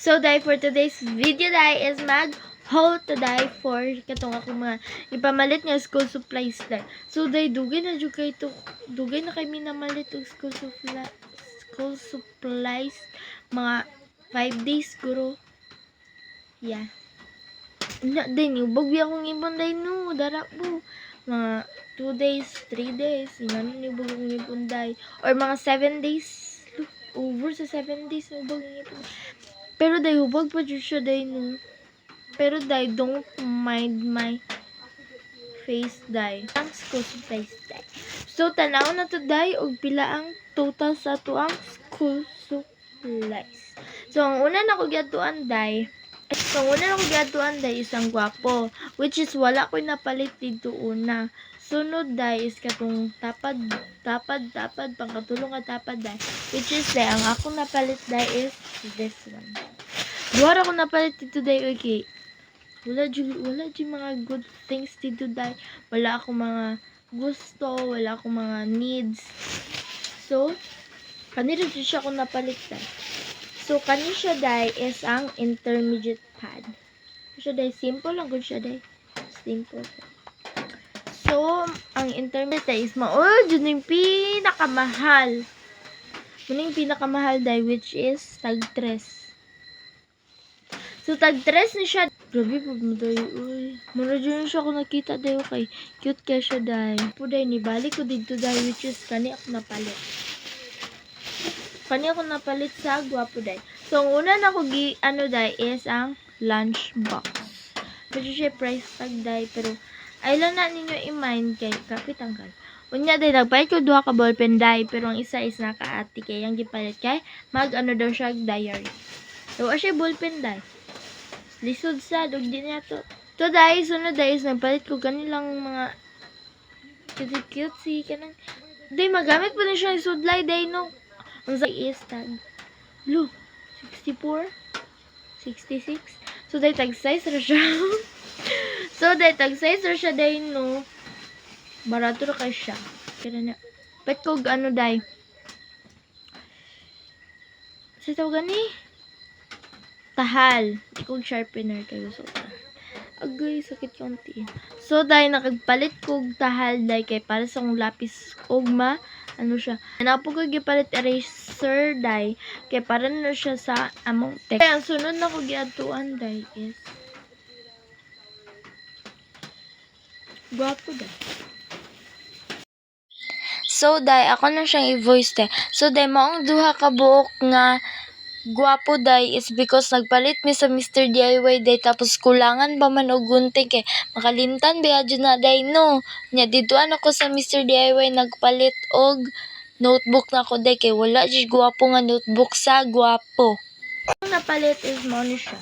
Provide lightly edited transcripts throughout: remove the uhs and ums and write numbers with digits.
So, dahil for today's video, dahil is mag-haul to dahil for katong ako mga ipamalit nga school supplies dahil. So, dahil dugay na dyan kayo dugay na kayo minamalit og school supplies, mga 5 days guro. Yeah. Na, din, ubag akong ibon dahil no, dara po. Mga 2 days, 3 days, ingano ni ubag akong ibon dahil. Or mga 7 days, over sa 7 days na ubag akong ibon. Pero dahil hubag pa dyan siya dahil no. Pero dahil don't mind my face dahil. Ang school supplies dahil. So tanaw na to dahil og pila ang total sa to ang school supplies. So ang una na ko gatuan dahil. So ang una na ko gatuan dahil isang gwapo. Which is wala ko napalit dito una. Sunod dahil is katong tapad, pangkatulong ka tapad dahil. Which is dahil ang akong napalit dahil is this one. Duwara ko napalit dito dahil, okay. Wala dyan mga good things dito dahil. Wala akong mga gusto, wala akong mga needs. So, kanina dyan siya ako napalit dahil. So, kanina siya dahil is ang intermediate pad. Siya dahil, simple lang good siya dahil. Simple. So, ang intermediate dahil is dyan yung pinakamahal. Yun yung pinakamahal dahil, which is tag 3. So, tag 3 na siya. Grabe po mo dahi. Uy. Mura dyan siya ako nakita dahi. Okay. Cute kaya siya dahi. Po dahi. Nibalik ko dito dahi. Which is kani ako napalit. Kani ako napalit sa gwapo dahi. So, ang una na ko dahi is ang lunch box. Medyo siya price tag dahi. Pero, ay lang na ninyo i-mind kay kapitanggal. Unya dahi. Nagpalit ko 2 ka ballpen dahi. Pero ang isa is nakaati. Kaya yung gipalit kay daw siya diary. So, siya ballpen dahi. Lisod sa, dog din niya to. To dahil, sunod dahil, nagpalit ko kanilang mga cute-cute kanang. Dahil, magamit po na siya yung sudlay dahil, no. Ang sa is tag. Lo, 64? 66? So, dahil, tag-size ra siya. So, dahil, tag-size ra siya dahil, no. Barato ra kayo siya. Kaya na, pet ko dahil. Sa ito gani? Tahal. Ikong sharpener kayo. So, agay, sakit yung tiin. So, dahil nakagpalit kong tahal, dahil kay para sa kong lapis ugma, siya. Napo ko gipalit eraser, dahil kay para na siya sa among text. Kaya, ang sunod na ko giatuan, dahil is gwapo dahil. So, dahil ako na siyang i-voice dahil. So, dahil maong duha ka buok nga gwapo day is because nagpalit mi sa Mr. DIY day tapos kulangan ba man og gunting kay makalimtan ba adyo na day no nya didtuan ako sa Mr. DIY nagpalit og notebook na ko day kay wala jud gwapo nga notebook sa gwapo. Ang napalit is mo ni siya.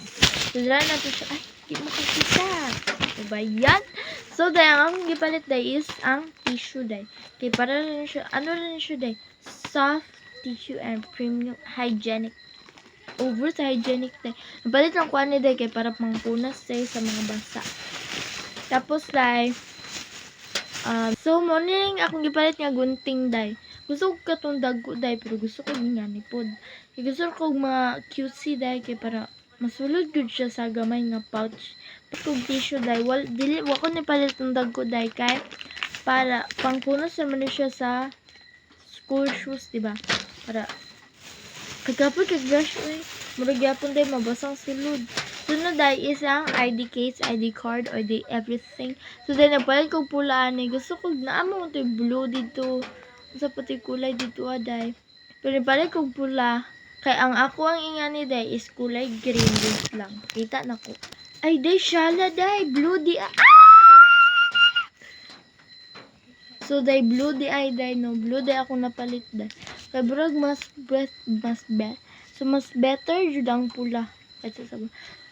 So dira na to siya ay di mo makita. Diba yan? So day ang gipalit day is ang tissue day. Kay para rin siya rin siya day soft tissue and premium hygienic over sa hygienic day. Napalit lang ko ani day kay para pangpunas day sa mga basa. Tapos day so morning akong gipalit nga gunting day. Gusto ko katong dagko day pero gusto ko ngani pod. Kay gusto ko mga cutesy day kay para masulod gud siya sa gamay nga pouch. Kung tissue day dili wa ko ni palit ang dagko day kay para pangpunas naman siya sa school shoes, diba? Para kagapon kag-brush oy. Murag yapon day mabasang sulod. Sunod day isang ID case, ID card, or the everything. So then napalit ko pula ani. Gusto ko naamo to blue dito. Sa pati kulay dito day. Pero napalit ko pula. Kay ang ako ang ingani day is kulay green wait lang. Kita na ko. Ay day shala day blue di So day blue di ay day no. Blue day ako napalit day. Kay burag mas better jud ang pula.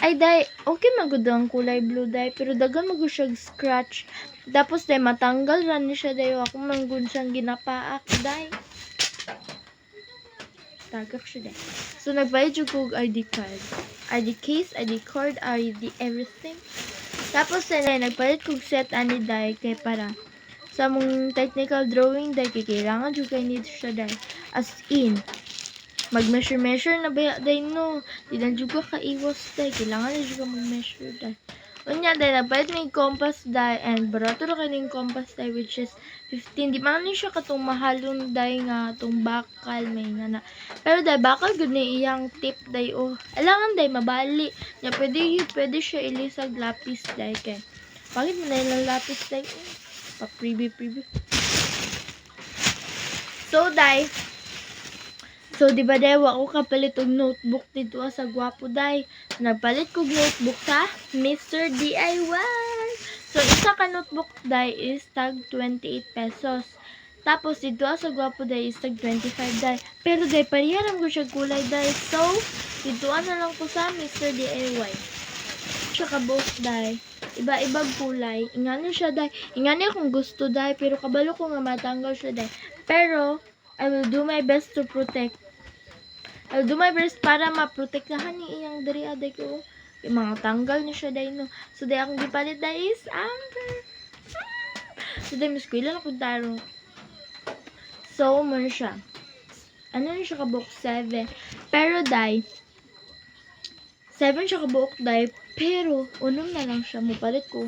Ay day, okay magud ang kulay blue day pero dagan magud siya scratch. Tapos day matanggal ra ni siya day ako manggod siyang ginapaak day. Tagak siya day. So nagbayad jud ko ID card. ID case, ID card, ID everything. Tapos day nagpalit kog set ani day kay para sa mong technical drawing day kay kailangan jud kay need siya day. As in mag-measure na ba day no. Di na juga ka iwas day. Kailangan na juga mag-measure day. Unya day, napalit may compass day and barato na kaning compass day which is 15. Di man ni siya katong mahalon day nga tong bakal may nga na. Pero day bakal gud ni iyang tip day oh. Alangan day mabali. Nya pwede siya ilisag lapis day kay. Bakit mo na ilang lapis day oh. Pa-preview. So day, so, di ba day, wa ko kapalit og notebook dito sa Gwapo day. Nagpalit ko notebook sa Mr. DIY. So, isa ka notebook day is tag 28 pesos. Tapos, dito sa Gwapo day is tag 25 day. Pero day, pariharam ko siya kulay day. So, dito na lang ko sa Mr. DIY. Siya ka both day. Iba-ibang kulay. Ingani siya day. Ingani akong gusto day. Pero kabalo ko nga matanggal siya day. Pero, I will do my best to protect. I'll do my best para ma-protektahan ni iyang diri aday ko. Yung mga tanggal niya siya day no. So day akong gipalit day is amber. So day mas kuila na kung taro. So man siya. Ano na siya kabuok? 7. Pero day 7 siya kabuok day. Pero unong na lang siya. Mupalit ko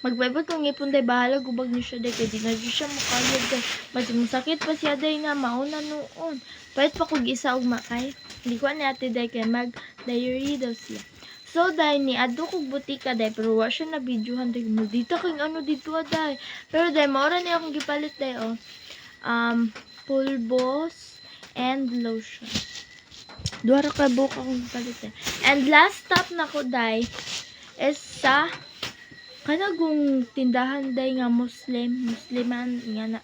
magpabot kong ipon day. Bahala gubag niya siya day. Kaya di na siya makayod day. Mas masakit pa siya day nga mauna noon. Pwede pa kong isa og makay. Hindi ko na ate day kaya mag-diary daw siya. So, day, ni adto kong butika day. Pero wa siya na videohan day. Dito kang ano dito day. Pero day, maura niya akong gipalit day oh. Pulbos and lotion. Duwara ka buka akong gipalit day. And last stop na ko day is sa kanagong tindahan day nga Musliman nga na.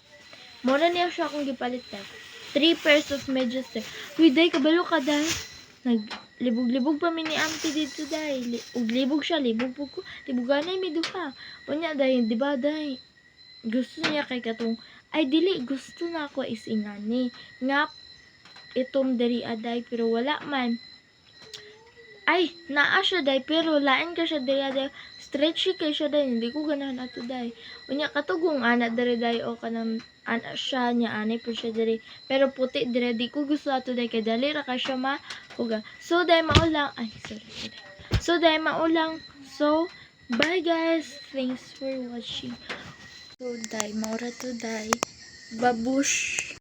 Maura niya siya akong gipalit day. 3 pairs of medyas day. Uy, day, kabalo ka, day. Naglibog-libog pa mi ni auntie dito, day. Libog siya, libog po ko. Libogan na yung miduha. Unya, day, di ba, day? Gusto niya kay katong, ay, dili, gusto na ako is ingani. Nga, itong dari aday, pero wala man. Ay, naa siya, day, pero lain ka siya, dari aday. Stretchy kay siya, day. Hindi ko ganahan ato, day. Unya, katugong anak, dari, day, o kanang, anak siya niya anay po siya diri pero puti diri di ko gusto ato day kay dali ra ka siya mahuga so day maulang so bye guys, thanks for watching. So day maura to day babush.